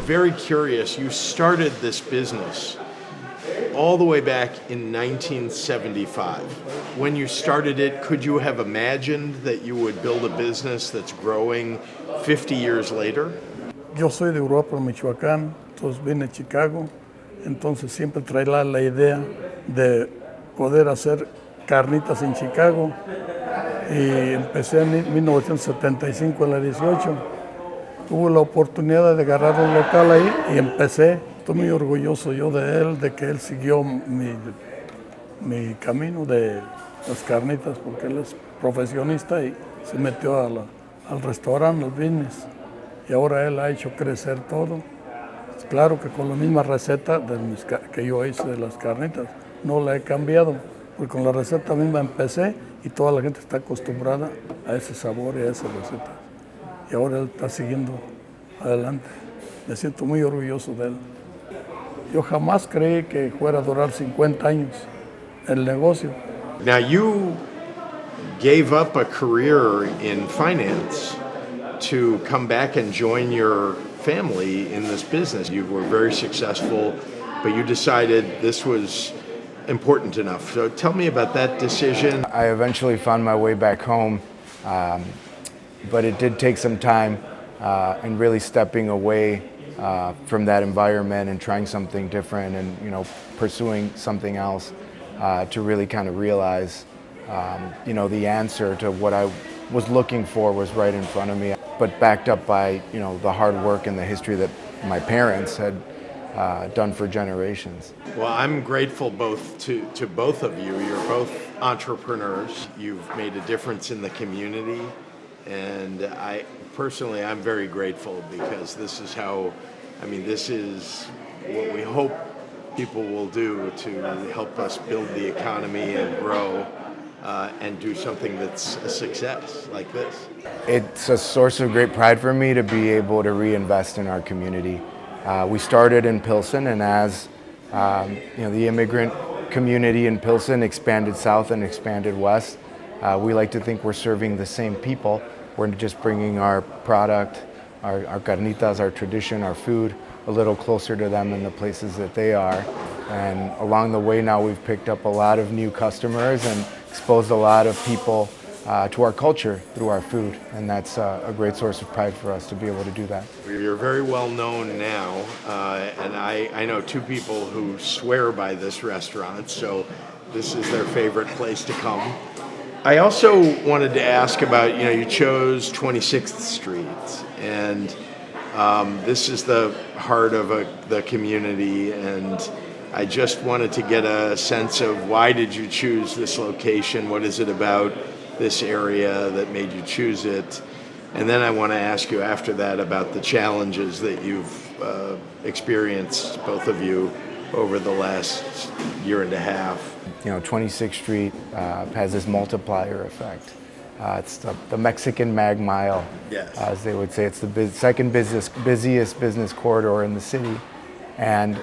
very curious. You started this business all the way back in 1975. When you started it, could you have imagined that you would build a business that's growing 50 years later? Yo soy de Uruapan, Michoacán, entonces vine a Chicago, entonces siempre traía la idea de poder hacer carnitas en Chicago y empecé en 1975, en la 18. Tuve la oportunidad de agarrar un local ahí y empecé. Estoy muy orgulloso yo de él, de que él siguió mi camino de las carnitas, porque él es profesionista y se metió al restaurante, al business. Y ahora él ha hecho crecer todo. Claro que con la misma receta que yo hice de las carnitas, no la he cambiado, porque con la receta misma empecé y toda la gente está acostumbrada a ese sabor y a esa receta. Y ahora él está siguiendo adelante. Me siento muy orgulloso de él. Yo jamás creí que fuera a durar 50 años el negocio. Now you gave up a career in finance to come back and join your family in this business. You were very successful, but you decided this was important enough. So tell me about that decision. I eventually found my way back home, but it did take some time and really stepping away from that environment and trying something different and pursuing something else to really kind of realize the answer to what I was looking for was right in front of me, but backed up by the hard work and the history that my parents had done for generations. Well, I'm grateful to both of you. You're both entrepreneurs. You've made a difference in the community, and I'm very grateful because this is what we hope people will do to help us build the economy and grow and do something that's a success like this. It's a source of great pride for me to be able to reinvest in our community. We started in Pilsen, and as the immigrant community in Pilsen expanded south and expanded west, we like to think we're serving the same people. We're just bringing our product, our carnitas, our tradition, our food, a little closer to them in the places that they are. And along the way now we've picked up a lot of new customers and exposed a lot of people to our culture through our food. And that's a great source of pride for us to be able to do that. You're very well known now, and I know two people who swear by this restaurant, so this is their favorite place to come. I also wanted to ask about, you chose 26th Street, and this is the heart of the community, and I just wanted to get a sense of why did you choose this location? What is it about this area that made you choose it? And then I want to ask you after that about the challenges that you've experienced, both of you, over the last year and a half. 26th Street has this multiplier effect. It's the Mexican Mag Mile, yes, as they would say. It's the second busiest business corridor in the city. And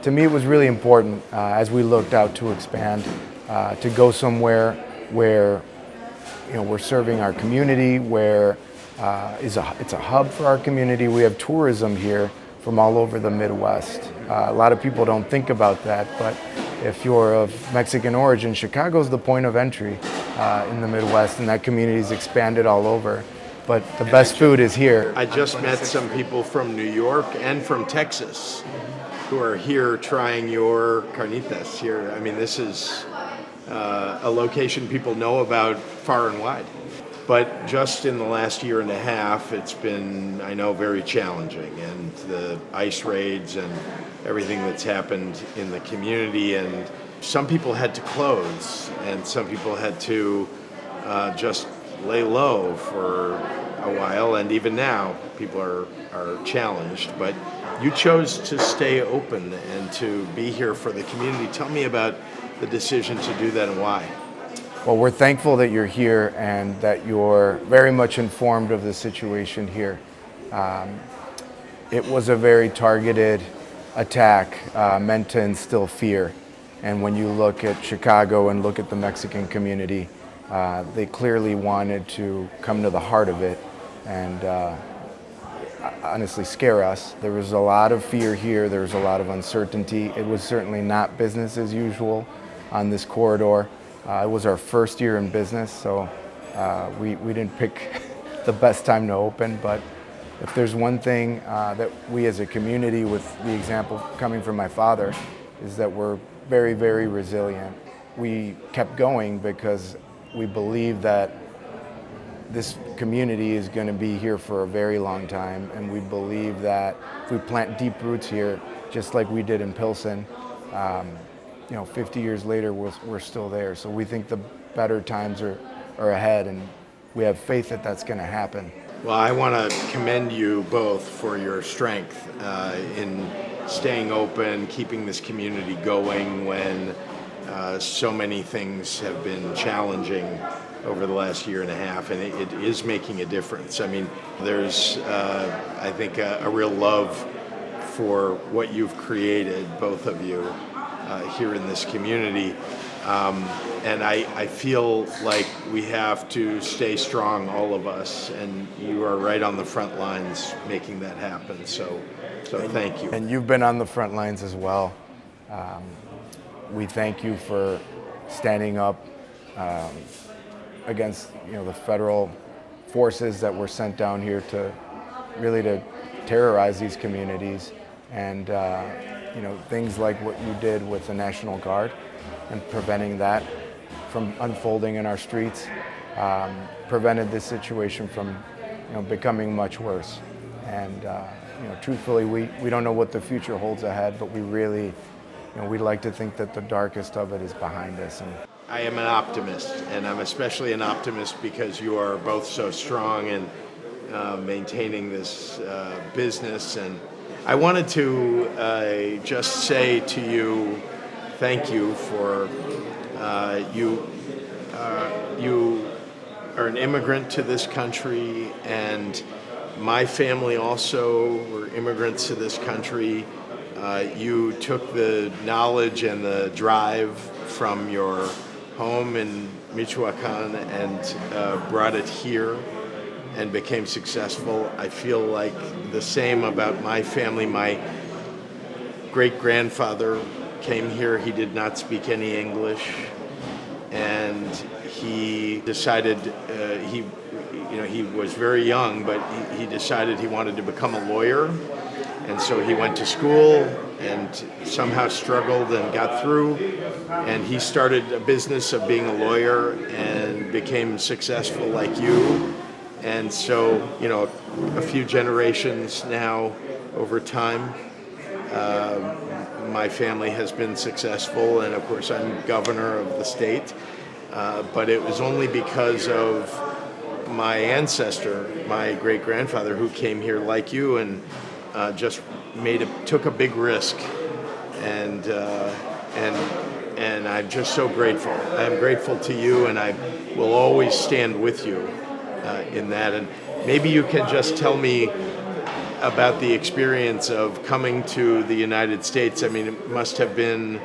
to me, it was really important as we looked out to expand to go somewhere where we're serving our community, where it's a hub for our community. We have tourism here from all over the Midwest. A lot of people don't think about that, but if you're of Mexican origin, Chicago's the point of entry in the Midwest, and that community's expanded all over. But the best food is here. I just met some people from New York and from Texas who are here trying your carnitas here. I mean, this is a location people know about far and wide. But just in the last year and a half, it's been, I know, very challenging. And the ICE raids and everything that's happened in the community. And some people had to close, and some people had to just lay low for a while. And even now, people are challenged. But you chose to stay open and to be here for the community. Tell me about the decision to do that and why. Well, we're thankful that you're here and that you're very much informed of the situation here. It was a very targeted attack meant to instill fear. And when you look at Chicago and look at the Mexican community, they clearly wanted to come to the heart of it. And honestly scare us. There was a lot of fear here. There was a lot of uncertainty. It was certainly not business as usual on this corridor. It was our first year in business, so we didn't pick the best time to open. But if there's one thing that we as a community, with the example coming from my father, is that we're very, very resilient. We kept going because we believe that this community is going to be here for a very long time, and we believe that if we plant deep roots here, just like we did in Pilsen, 50 years later, we're still there. So we think the better times are ahead, and we have faith that that's going to happen. Well, I want to commend you both for your strength in staying open, keeping this community going when so many things have been challenging over the last year and a half, and it is making a difference. I mean, there's, I think, a real love for what you've created, both of you, here in this community. And I feel like we have to stay strong, all of us, and you are right on the front lines making that happen. So thank you. And you've been on the front lines as well. We thank you for standing up against the federal forces that were sent down here to terrorize these communities, and things like what you did with the National Guard and preventing that from unfolding in our streets prevented this situation from becoming much worse. And truthfully, we don't know what the future holds ahead, but we really we'd like to think that the darkest of it is behind us. And I am an optimist, and I'm especially an optimist because you are both so strong in maintaining this business. And I wanted to just say to you, thank you for you are an immigrant to this country, and my family also were immigrants to this country. You took the knowledge and the drive from your home in Michoacan and brought it here and became successful. I feel like the same about my family. My great-grandfather came here. He did not speak any English, and he decided he was very young, but he decided he wanted to become a lawyer. And so he went to school and somehow struggled and got through. And he started a business of being a lawyer and became successful like you. And so, a few generations now over time, my family has been successful. And of course, I'm governor of the state. But it was only because of my ancestor, my great-grandfather, who came here like you and just took a big risk, and I'm just so grateful. I'm grateful to you, and I will always stand with you in that. And maybe you can just tell me about the experience of coming to the United States. I mean, it must have been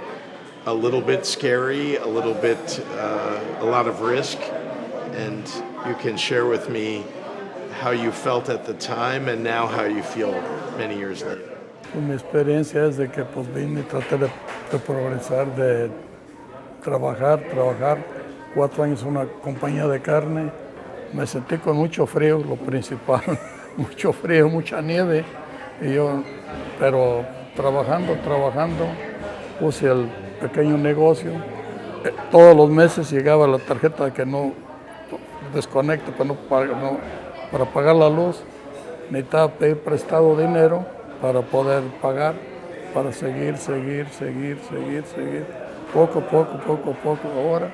a little bit scary, a lot of risk, and you can share with me how you felt at the time and now how you feel many years later. Mi experiencia es de que pues vine y traté de progresar, de trabajar 4 años en una compañía de carne. Me sentí con mucho frío, lo principal, mucho frío, mucha nieve, pero trabajando, puse el pequeño negocio. Todos los meses llegaba la tarjeta que no desconecto, para pagar la luz. Necesitaba pedir prestado dinero para poder pagar, para seguir. Poco a poco, ahora.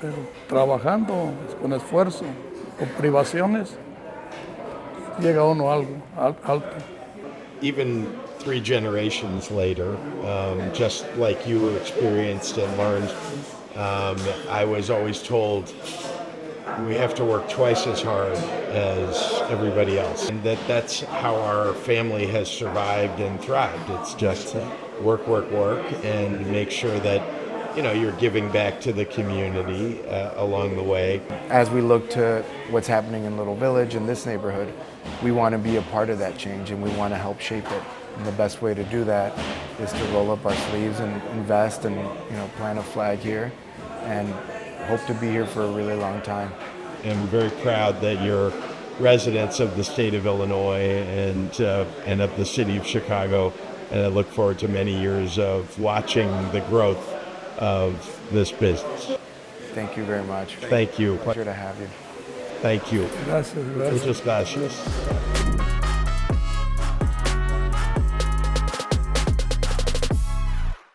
Pero trabajando con esfuerzo, con privaciones, llega uno a algo alto. Even 3 generations later, just like you experienced and learned, I was always told we have to work twice as hard as everybody else. And that's how our family has survived and thrived. It's just work, and make sure that you're giving back to the community along the way. As we look to what's happening in Little Village, in this neighborhood, we want to be a part of that change and we want to help shape it. And the best way to do that is to roll up our sleeves and invest and plant a flag here and hope to be here for a really long time. And I'm very proud that you're residents of the state of Illinois and of the city of Chicago. And I look forward to many years of watching the growth of this business. Thank you very much. Thank you. Pleasure to have you. Thank you. Gracias, gracias. Muchas gracias.